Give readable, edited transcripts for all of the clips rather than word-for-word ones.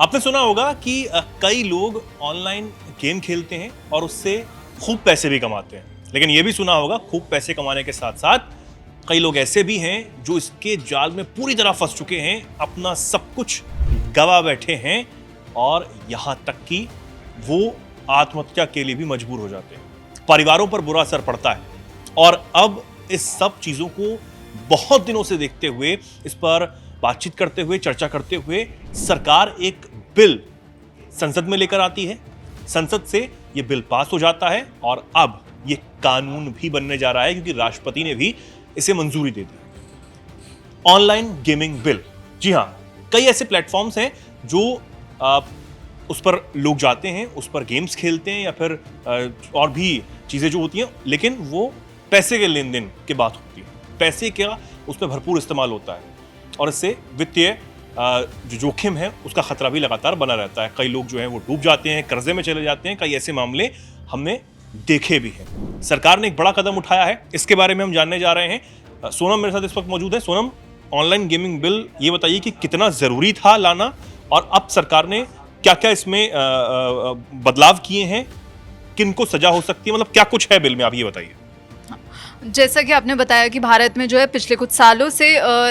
आपने सुना होगा कि कई लोग ऑनलाइन गेम खेलते हैं और उससे खूब पैसे भी कमाते हैं, लेकिन ये भी सुना होगा खूब पैसे कमाने के साथ साथ कई लोग ऐसे भी हैं जो इसके जाल में पूरी तरह फंस चुके हैं, अपना सब कुछ गवा बैठे हैं और यहाँ तक कि वो आत्महत्या के लिए भी मजबूर हो जाते हैं। परिवारों पर बुरा असर पड़ता है और अब इस सब चीज़ों को बहुत दिनों से देखते हुए, इस पर बातचीत करते हुए, चर्चा करते हुए सरकार एक बिल संसद में लेकर आती है। संसद से ये बिल पास हो जाता है और अब ये कानून भी बनने जा रहा है क्योंकि राष्ट्रपति ने भी इसे मंजूरी दे दी। ऑनलाइन गेमिंग बिल, जी हाँ, कई ऐसे प्लेटफॉर्म्स हैं जो उस पर लोग जाते हैं, उस पर गेम्स खेलते हैं या फिर और भी चीज़ें जो होती हैं, लेकिन वो पैसे के लेन देन की बात होती है। पैसे का उस पर भरपूर इस्तेमाल होता है और इससे वित्तीय जो जोखिम है उसका खतरा भी लगातार बना रहता है। कई लोग जो हैं वो डूब जाते हैं, कर्जे में चले जाते हैं। कई ऐसे मामले हमने देखे भी हैं। सरकार ने एक बड़ा कदम उठाया है, इसके बारे में हम जानने जा रहे हैं। सोनम मेरे साथ इस वक्त मौजूद है। सोनम, ऑनलाइन गेमिंग बिल, ये बताइए कि कितना ज़रूरी था लाना और अब सरकार ने क्या क्या इसमें बदलाव किए हैं, किनको सजा हो सकती है, मतलब क्या कुछ है बिल में, आप ये बताइए। जैसा कि आपने बताया कि भारत में जो है पिछले कुछ सालों से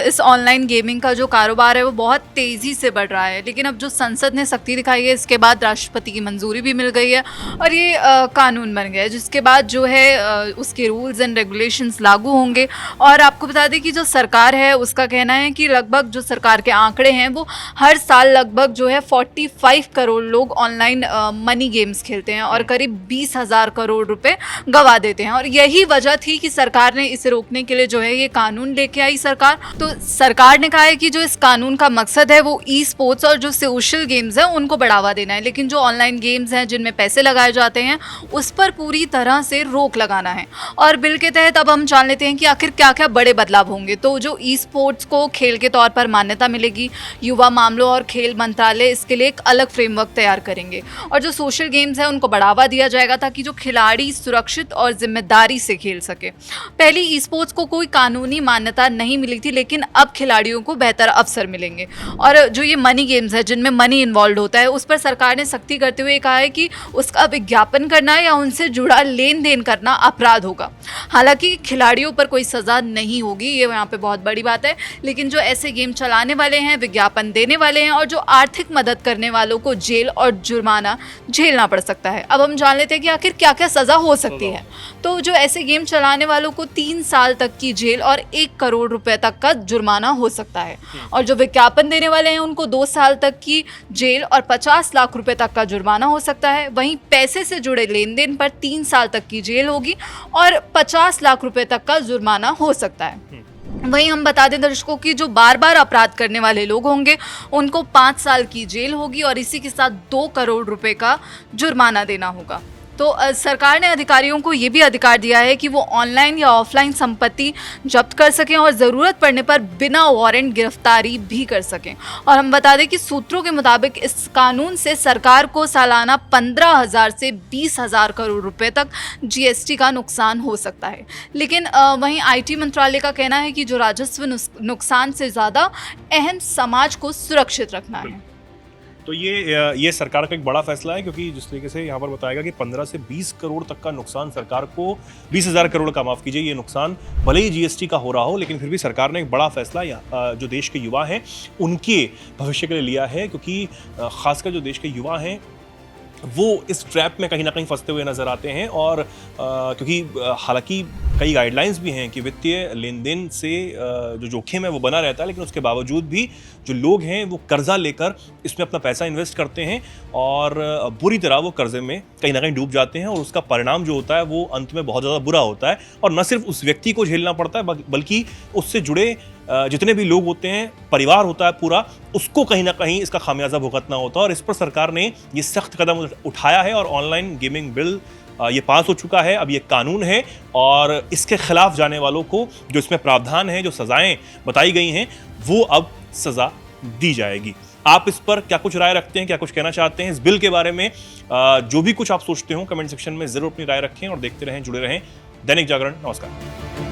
इस ऑनलाइन गेमिंग का जो कारोबार है वो बहुत तेज़ी से बढ़ रहा है, लेकिन अब जो संसद ने सख्ती दिखाई है, इसके बाद राष्ट्रपति की मंजूरी भी मिल गई है और ये कानून बन गया है, जिसके बाद जो है उसके रूल्स एंड रेगुलेशंस लागू होंगे। और आपको बता दें कि जो सरकार है उसका कहना है कि लगभग जो सरकार के आंकड़े हैं वो हर साल लगभग जो है 45 करोड़ लोग ऑनलाइन मनी गेम्स खेलते हैं और करीब 20,000 करोड़ रुपए गंवा देते हैं। और यही वजह थी कि सरकार ने इसे रोकने के लिए जो है ये कानून लेके आई सरकार। तो सरकार ने कहा है कि जो इस कानून का मकसद है वो ई स्पोर्ट्स और जो सोशल गेम्स हैं उनको बढ़ावा देना है, लेकिन जो ऑनलाइन गेम्स हैं जिनमें पैसे लगाए जाते हैं उस पर पूरी तरह से रोक लगाना है। और बिल के तहत अब हम जान लेते हैं कि आखिर क्या क्या बड़े बदलाव होंगे। तो जो ई स्पोर्ट्स को खेल के तौर पर मान्यता मिलेगी, युवा मामलों और खेल मंत्रालय इसके लिए एक अलग फ्रेमवर्क तैयार करेंगे और जो सोशल गेम्स हैं उनको बढ़ावा दिया जाएगा ताकि जो खिलाड़ी सुरक्षित और जिम्मेदारी से खेल सके। पहले ई स्पोर्ट्स को कोई कानूनी मान्यता नहीं मिली थी, लेकिन अब खिलाड़ियों को बेहतर अवसर मिलेंगे। और जो ये मनी गेम्स है जिनमें मनी इन्वॉल्व होता है उस पर सरकार ने सख्ती करते हुए कहा है कि उसका विज्ञापन करना या उनसे जुड़ा लेन देन करना अपराध होगा। हालांकि खिलाड़ियों पर कोई सज़ा नहीं होगी, ये यहाँ पे बहुत बड़ी बात है, लेकिन जो ऐसे गेम चलाने वाले हैं, विज्ञापन देने वाले हैं और जो आर्थिक मदद करने वालों को जेल और जुर्माना झेलना पड़ सकता है। अब हम जान लेते हैं कि आखिर क्या क्या सज़ा हो सकती है। तो जो ऐसे गेम चलाने वालों को 3 साल तक की जेल और 1 करोड़ रुपए तक का जुर्माना हो सकता है और जो विज्ञापन देने वाले हैं उनको 2 साल तक की जेल और 50 लाख रुपए तक का जुर्माना हो सकता है। वहीं पैसे से जुड़े लेन देन पर 3 साल तक की जेल होगी और 50 लाख रुपए तक का जुर्माना हो सकता है। वहीं हम बता दें दर्शकों की जो बार बार अपराध करने वाले लोग होंगे उनको 5 साल की जेल होगी और इसी के साथ 2 करोड़ रुपए का जुर्माना देना होगा। तो सरकार ने अधिकारियों को ये भी अधिकार दिया है कि वो ऑनलाइन या ऑफलाइन संपत्ति जब्त कर सकें और ज़रूरत पड़ने पर बिना वारंट गिरफ्तारी भी कर सकें। और हम बता दें कि सूत्रों के मुताबिक इस कानून से सरकार को सालाना 15,000 से 20,000 करोड़ रुपए तक GST का नुकसान हो सकता है। लेकिन वहीं IT मंत्रालय का कहना है कि जो राजस्व नुकसान से ज़्यादा अहम समाज को सुरक्षित रखना है। तो ये सरकार का एक बड़ा फैसला है क्योंकि जिस तरीके से यहाँ पर बताएगा कि 15 से 20 करोड़ तक का नुकसान सरकार को, 20,000 करोड़ का, माफ़ कीजिए, ये नुकसान भले ही GST का हो रहा हो, लेकिन फिर भी सरकार ने एक बड़ा फैसला जो देश के युवा हैं उनके भविष्य के लिए लिया है, क्योंकि खासकर जो देश के युवा हैं वो इस ट्रैप में कहीं ना कहीं फंसते हुए नज़र आते हैं। और क्योंकि हालांकि कई गाइडलाइंस भी हैं कि वित्तीय लेन देन से जो जोखिम है वो बना रहता है, लेकिन उसके बावजूद भी जो लोग हैं वो कर्जा लेकर इसमें अपना पैसा इन्वेस्ट करते हैं और बुरी तरह वो कर्जे में कहीं ना कहीं डूब जाते हैं और उसका परिणाम जो होता है वो अंत में बहुत ज़्यादा बुरा होता है। और न सिर्फ उस व्यक्ति को झेलना पड़ता है बल्कि उससे जुड़े जितने भी लोग होते हैं, परिवार होता है पूरा, उसको कहीं ना कहीं इसका खामियाजा भुगतना होता है। और इस पर सरकार ने ये सख्त कदम उठाया है और ऑनलाइन गेमिंग बिल ये पास हो चुका है, अब ये कानून है और इसके खिलाफ जाने वालों को जो इसमें प्रावधान है, जो सजाएं बताई गई हैं, वो अब सजा दी जाएगी। आप इस पर क्या कुछ राय रखते हैं, क्या कुछ कहना चाहते हैं इस बिल के बारे में? जो भी कुछ आप सोचते हो कमेंट सेक्शन में जरूर अपनी राय रखें और देखते रहें, जुड़े रहें दैनिक जागरण। नमस्कार।